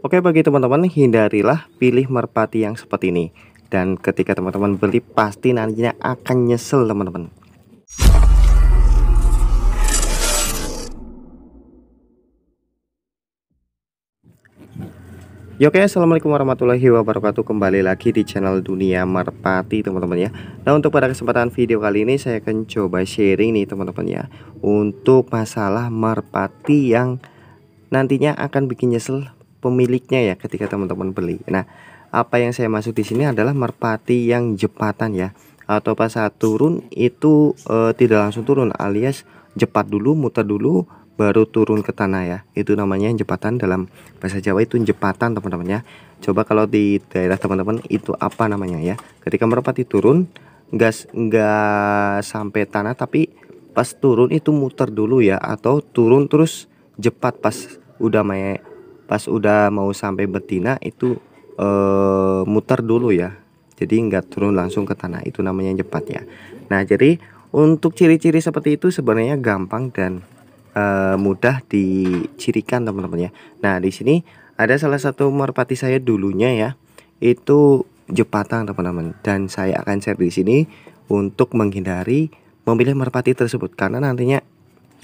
Oke, bagi teman-teman, hindarilah pilih merpati yang seperti ini. Dan ketika teman-teman beli, pasti nantinya akan nyesel teman-teman. Ya, oke, assalamualaikum warahmatullahi wabarakatuh. Kembali lagi di channel Dunia Merpati teman-teman ya. Nah, untuk pada kesempatan video kali ini saya akan coba sharing nih teman-teman ya, untuk masalah merpati yang nantinya akan bikin nyesel pemiliknya ya ketika teman-teman beli. Nah, apa yang saya maksud di sini adalah merpati yang jepatan ya, atau pas saat turun itu tidak langsung turun, alias jepat dulu, muter dulu, baru turun ke tanah ya. Itu namanya jepatan, dalam bahasa Jawa itu jepatan teman-teman ya. Coba kalau di daerah teman-teman itu apa namanya ya? Ketika merpati turun, nggak sampai tanah, tapi pas turun itu muter dulu ya, atau turun terus jepat pas udah mau sampai betina itu muter dulu ya. Jadi nggak turun langsung ke tanah, itu namanya jepat ya. Nah, jadi untuk ciri-ciri seperti itu sebenarnya gampang dan mudah dicirikan teman-teman ya. Nah, di sini ada salah satu merpati saya dulunya ya, itu jepatan teman-teman, dan saya akan share di sini untuk menghindari memilih merpati tersebut karena nantinya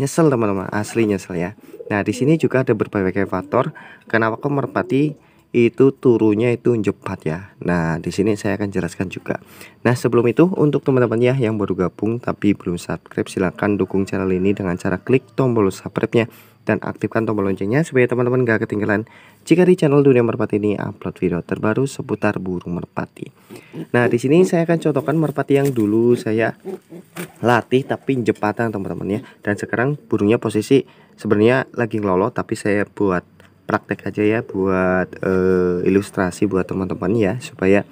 nyesel teman-teman, asli nyesel ya. Nah, di sini juga ada berbagai faktor kenapa kok merpati itu turunnya itu cepat ya. Nah, di sini saya akan jelaskan juga. Nah, sebelum itu untuk teman-teman ya yang baru gabung tapi belum subscribe, silahkan dukung channel ini dengan cara klik tombol subscribe-nya dan aktifkan tombol loncengnya supaya teman-teman gak ketinggalan jika di channel Dunia Merpati ini upload video terbaru seputar burung merpati. Nah, di sini saya akan contohkan merpati yang dulu saya latih tapi jepatan teman-teman ya, dan sekarang burungnya posisi sebenarnya lagi ngelolo, tapi saya buat praktek aja ya, buat ilustrasi buat teman-teman ya, supaya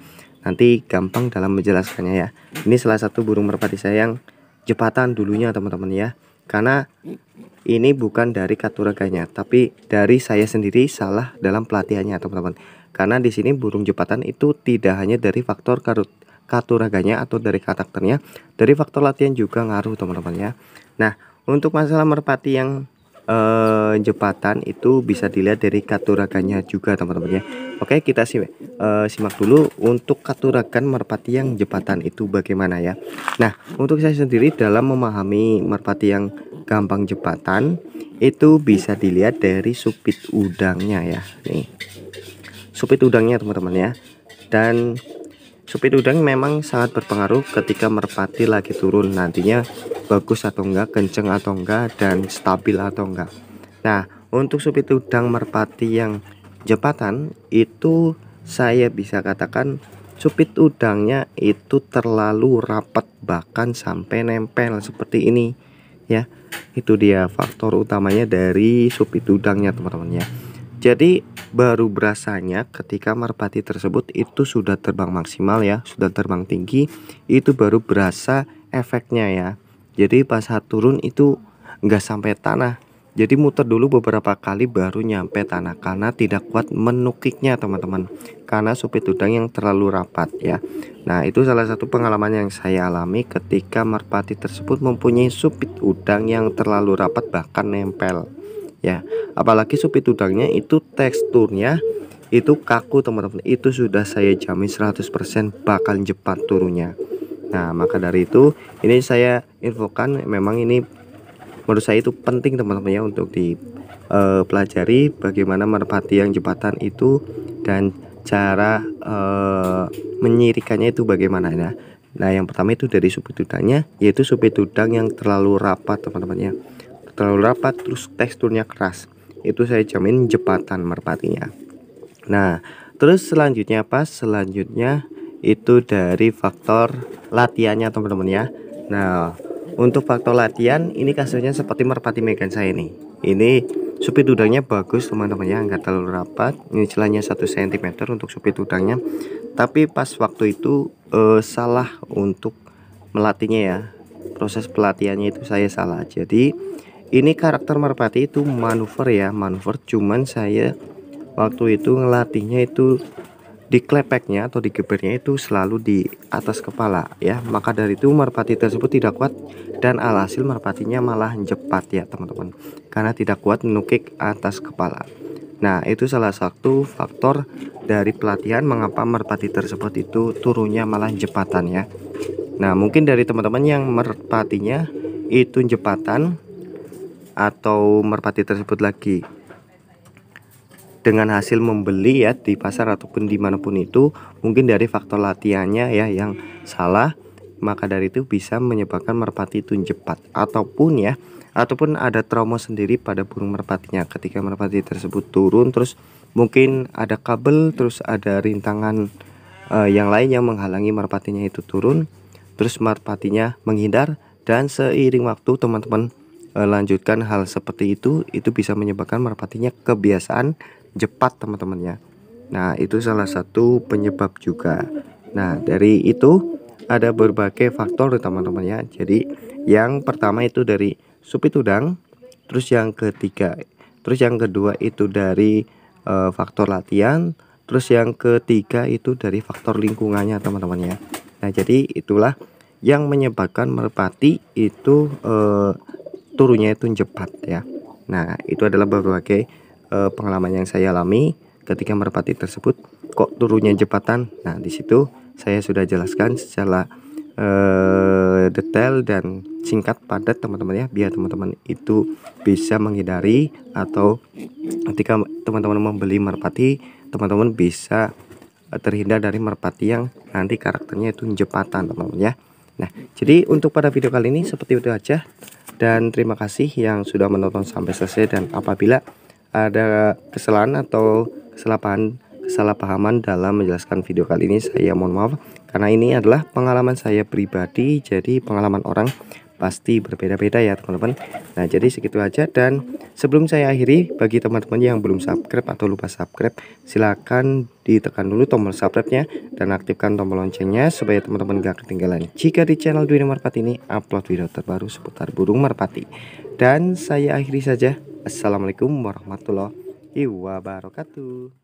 nanti gampang dalam menjelaskannya ya. Ini salah satu burung merpati saya yang jepatan dulunya teman-teman ya, karena ini bukan dari katuraganya tapi dari saya sendiri salah dalam pelatihannya teman-teman. Karena di sini burung jepatan itu tidak hanya dari faktor katuraganya atau dari karakternya, dari faktor latihan juga ngaruh teman-teman ya. Nah, untuk masalah merpati yang jepatan itu bisa dilihat dari katuraganya juga teman-teman ya. Oke, kita simak dulu untuk katuragan merpati yang jepatan itu bagaimana ya. Nah, untuk saya sendiri dalam memahami merpati yang gampang jepatan itu bisa dilihat dari supit udangnya ya. Nih, supit udangnya teman-teman ya. Dan supit udang memang sangat berpengaruh ketika merpati lagi turun, nantinya bagus atau enggak, kenceng atau enggak, dan stabil atau enggak. Nah, untuk supit udang merpati yang jepatan itu saya bisa katakan supit udangnya itu terlalu rapat, bahkan sampai nempel seperti ini ya. Itu dia faktor utamanya dari supit udangnya teman-teman ya. Jadi baru berasanya ketika merpati tersebut itu sudah terbang maksimal ya, sudah terbang tinggi, itu baru berasa efeknya ya. Jadi pas saat turun itu nggak sampai tanah, jadi muter dulu beberapa kali baru nyampe tanah karena tidak kuat menukiknya teman-teman, karena supit udang yang terlalu rapat ya. Nah, itu salah satu pengalaman yang saya alami ketika merpati tersebut mempunyai supit udang yang terlalu rapat bahkan nempel ya. Apalagi supit udangnya itu teksturnya itu kaku teman-teman, itu sudah saya jamin 100% bakal cepat turunnya. Nah, maka dari itu ini saya infokan, memang ini menurut saya itu penting teman-teman ya untuk dipelajari bagaimana merpati yang jepatan itu dan cara menyirikannya itu bagaimana ya. Nah, yang pertama itu dari supit udangnya, yaitu supit udang yang terlalu rapat teman-teman ya, terlalu rapat terus teksturnya keras, itu saya jamin jepatan merpatinya. Nah, terus selanjutnya apa? Selanjutnya itu dari faktor latihannya teman-teman ya. Nah, untuk faktor latihan ini kasusnya seperti merpati Megan saya nih. Ini supit udangnya bagus teman-teman ya, nggak terlalu rapat. Ini celahnya 1 cm untuk supit udangnya. Tapi pas waktu itu salah untuk melatihnya ya. Proses pelatihannya itu saya salah. Jadi ini karakter merpati itu manuver ya, manuver, cuman saya waktu itu ngelatihnya itu di klepeknya atau di gebernya itu selalu di atas kepala ya. Maka dari itu merpati tersebut tidak kuat dan alhasil merpatinya malah cepat ya teman-teman, karena tidak kuat menukik atas kepala. Nah, itu salah satu faktor dari pelatihan mengapa merpati tersebut itu turunnya malah jepatan ya. Nah, mungkin dari teman-teman yang merpatinya itu jepatan atau merpati tersebut lagi dengan hasil membeli ya di pasar ataupun dimanapun itu, mungkin dari faktor latihannya ya yang salah, maka dari itu bisa menyebabkan merpati itu cepat ataupun ada trauma sendiri pada burung merpatinya ketika merpati tersebut turun, terus mungkin ada kabel, terus ada rintangan yang lain yang menghalangi merpatinya itu turun, terus merpatinya menghindar, dan seiring waktu teman-teman lanjutkan hal seperti itu bisa menyebabkan merpatinya kebiasaan cepat teman-teman ya. Nah, itu salah satu penyebab juga. Nah, dari itu ada berbagai faktor teman-teman ya. Jadi yang pertama itu dari supit udang, terus yang kedua itu dari faktor latihan, terus yang ketiga itu dari faktor lingkungannya teman-teman ya. Nah, jadi itulah yang menyebabkan merpati itu turunnya itu cepat ya. Nah, itu adalah berbagai pengalaman yang saya alami ketika merpati tersebut kok turunnya jepatan. Nah, di situ saya sudah jelaskan secara detail dan singkat padat teman-teman ya, biar teman-teman itu bisa menghindari, atau ketika teman-teman membeli merpati, teman-teman bisa terhindar dari merpati yang nanti karakternya itu jepatan teman-teman ya. Nah, jadi untuk pada video kali ini seperti itu aja, dan terima kasih yang sudah menonton sampai selesai. Dan apabila ada kesalahan atau kesalahpahaman dalam menjelaskan video kali ini, saya mohon maaf, karena ini adalah pengalaman saya pribadi, jadi pengalaman orang pasti berbeda-beda ya teman-teman. Nah, jadi segitu aja, dan sebelum saya akhiri, bagi teman-teman yang belum subscribe atau lupa subscribe, silahkan ditekan dulu tombol subscribe-nya dan aktifkan tombol loncengnya supaya teman-teman gak ketinggalan jika di channel Dunia Merpati ini upload video terbaru seputar burung merpati. Dan saya akhiri saja. Assalamualaikum warahmatullahi wabarakatuh.